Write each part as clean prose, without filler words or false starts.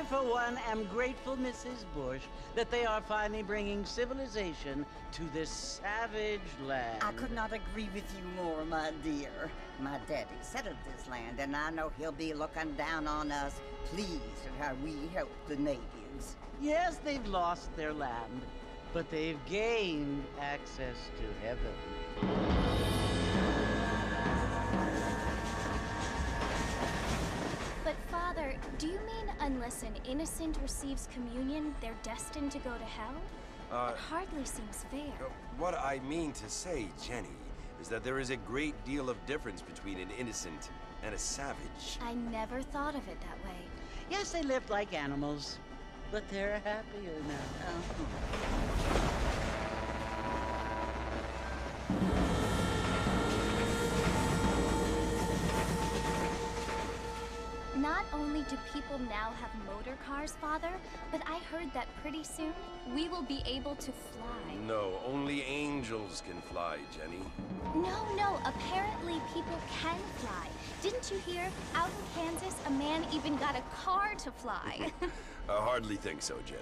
for one, am grateful, Mrs. Bush, that they are finally bringing civilization to this savage land. I could not agree with you more, my dear. My daddy settled this land, and I know he'll be looking down on us, pleased at how we help the natives. Yes, they've lost their land, but they've gained access to heaven. But Father, do you mean unless an innocent receives communion, they're destined to go to hell? That hardly seems fair. What I mean to say, Jenny, is that there is a great deal of difference between an innocent and a savage. I never thought of it that way. Yes, they lived like animals, but they're happier now. Not only do people now have motor cars, Father, but I heard that pretty soon we will be able to fly. No, only angels can fly, Jenny. No, apparently people can fly. Didn't you hear? Out in Kansas, a man even got a car to fly. I hardly think so, Jenny.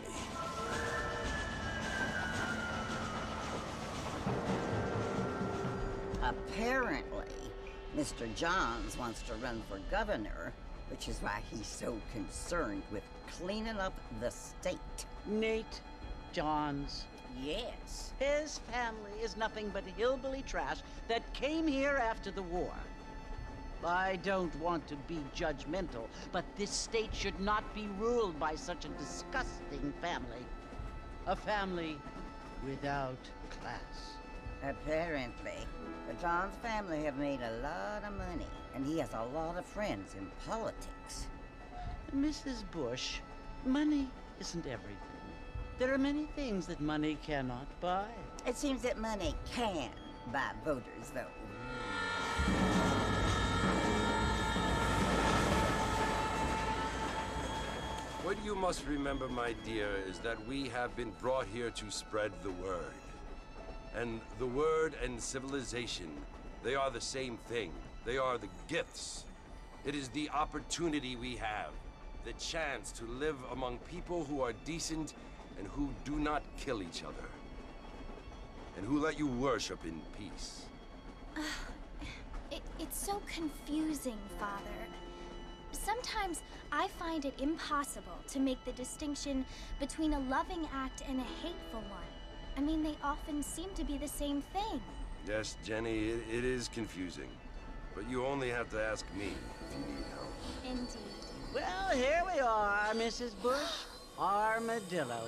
Apparently, Mr. Johns wants to run for governor, which is why he's so concerned with cleaning up the state. Nate Johns. Yes. His family is nothing but hillbilly trash that came here after the war. I don't want to be judgmental, but this state should not be ruled by such a disgusting family. A family without class. Apparently. The Johns family have made a lot of money, and he has a lot of friends in politics. Mrs. Bush, money isn't everything. There are many things that money cannot buy. It seems that money can buy voters, though. What you must remember, my dear, is that we have been brought here to spread the word. And the word and civilization, they are the same thing. They are the gifts. It is the opportunity we have, the chance to live among people who are decent and who do not kill each other, and who let you worship in peace. It's so confusing, Father. Sometimes I find it impossible to make the distinction between a loving act and a hateful one. I mean, they often seem to be the same thing. Yes, Jenny, it is confusing. But you only have to ask me if you need help. Indeed. Well, here we are, Mrs. Bush. Armadillo.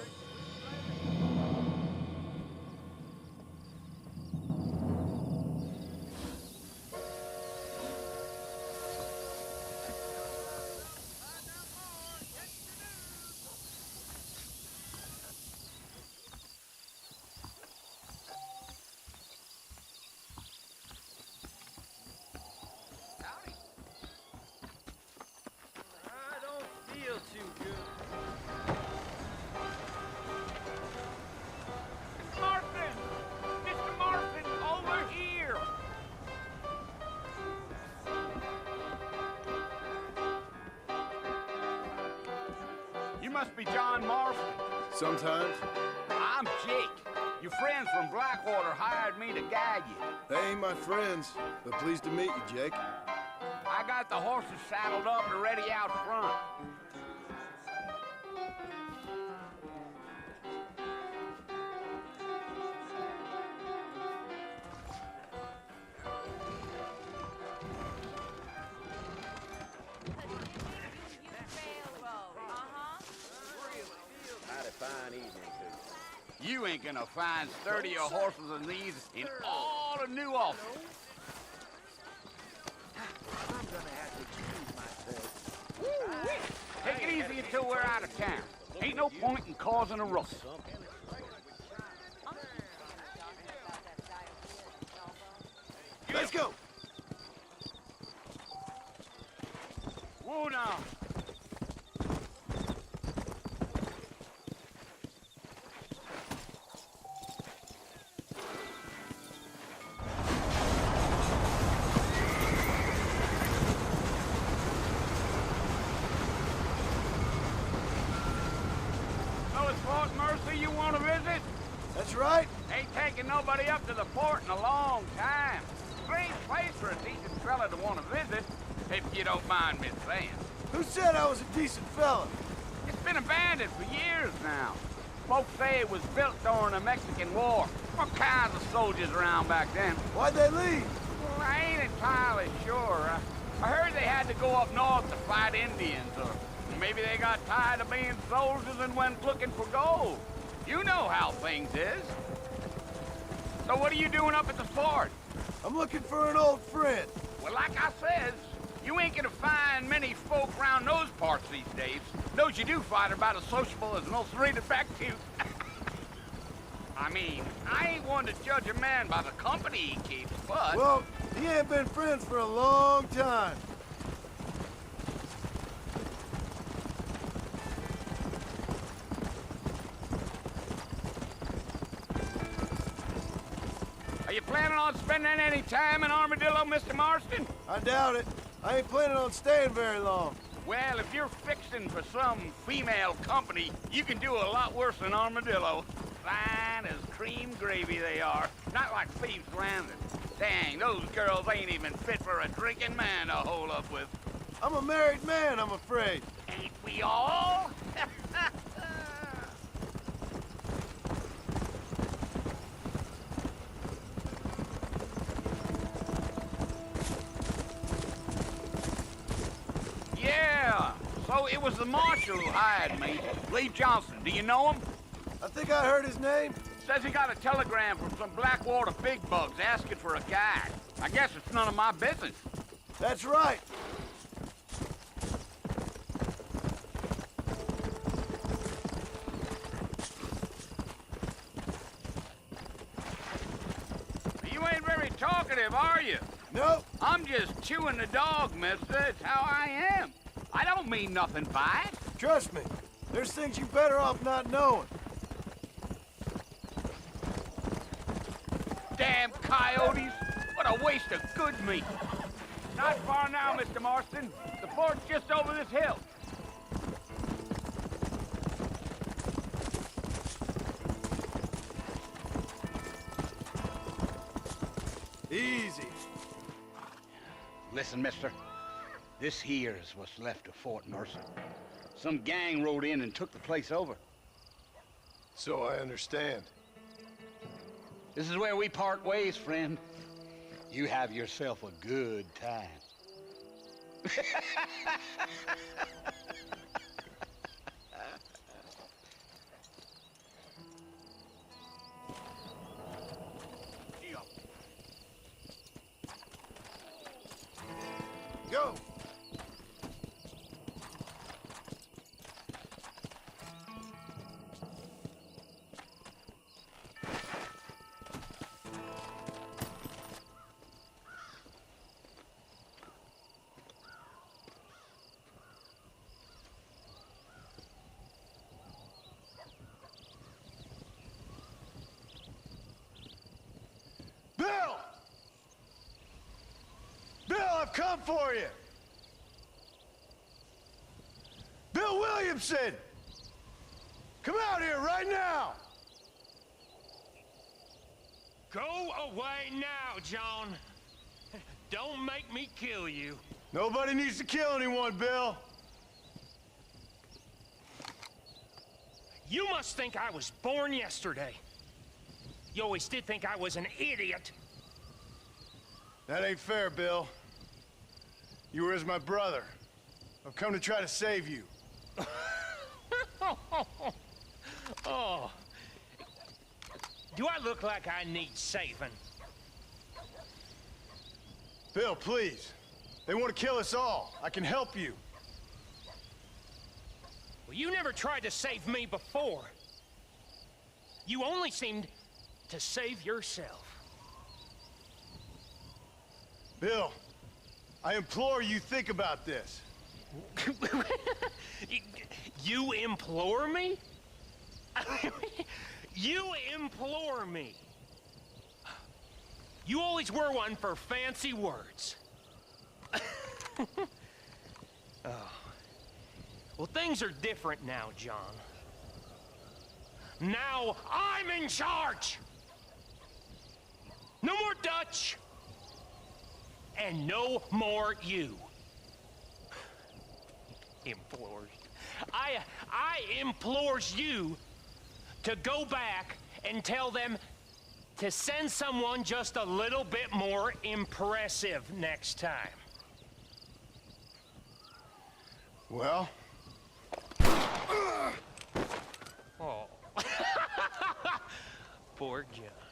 Too good. Marvin! Mr. Marvin, over here! You must be John Marvin. Sometimes. I'm Jake. Your friends from Blackwater hired me to guide you. They ain't my friends, but pleased to meet you, Jake. I got the horses saddled up and ready out front. Fine evening, too. You ain't gonna find sturdier horses than these in all of New Orleans. I'm gonna have to choose my horse. Take it easy until we're out of town. Ain't no point in causing a ruckus. Let's go! Whoa now. right? Ain't taken nobody up to the fort in a long time. Strange place for a decent fella to want to visit, if you don't mind me saying. Who said I was a decent fella? It's been abandoned for years now. Folks say it was built during the Mexican War. All kinds of soldiers around back then. Why'd they leave? Well, I ain't entirely sure. I heard they had to go up north to fight Indians, or maybe they got tired of being soldiers and went looking for gold. You know how things is. So what are you doing up at the fort? I'm looking for an old friend. Well, like I says, you ain't gonna find many folk around those parts these days. Those you do find are about as sociable as most reading back to you. I mean, I ain't one to judge a man by the company he keeps, but... Well, he ain't been friends for a long time. Are you planning on spending any time in Armadillo, Mr. Marston? I doubt it. I ain't planning on staying very long. Well, if you're fixing for some female company, you can do a lot worse than Armadillo. Fine as cream gravy they are. Not like Thieves' Landing. Dang, those girls ain't even fit for a drinking man to hole up with. I'm a married man, I'm afraid. Ain't we all? Yeah, so it was the marshal who hired me. Lee Johnson, do you know him? I think I heard his name. Says he got a telegram from some Blackwater big bugs asking for a guide. I guess it's none of my business. That's right. You ain't very talkative, are you? Nope. I'm just chewing the dog, mister. It's how I am. I don't mean nothing by it. Trust me. There's things you better off not knowing. Damn coyotes! What a waste of good meat. Not far now, Mr. Marston. The fort's just over this hill. Easy. Listen, mister. This here is what's left of Fort Mercer. Some gang rode in and took the place over. So I understand. This is where we part ways, friend. You have yourself a good time. Go. Bill! Bill, I've come for you! Bill Williamson! Come out here right now! Go away now, John. Don't make me kill you. Nobody needs to kill anyone, Bill. You must think I was born yesterday. You always did think I was an idiot. That ain't fair, Bill. You were as my brother. I've come to try to save you. Oh. Do I look like I need saving? Bill, please. They want to kill us all. I can help you. Well, you never tried to save me before. You only seemed to save yourself. Bill, I implore you think about this. You implore me? You implore me. You always were one for fancy words. Oh. Well, things are different now, John. Now I'm in charge! No more Dutch! And no more you. Implores. I implores you to go back and tell them to send someone just a little bit more impressive next time. Well? Oh. Poor John.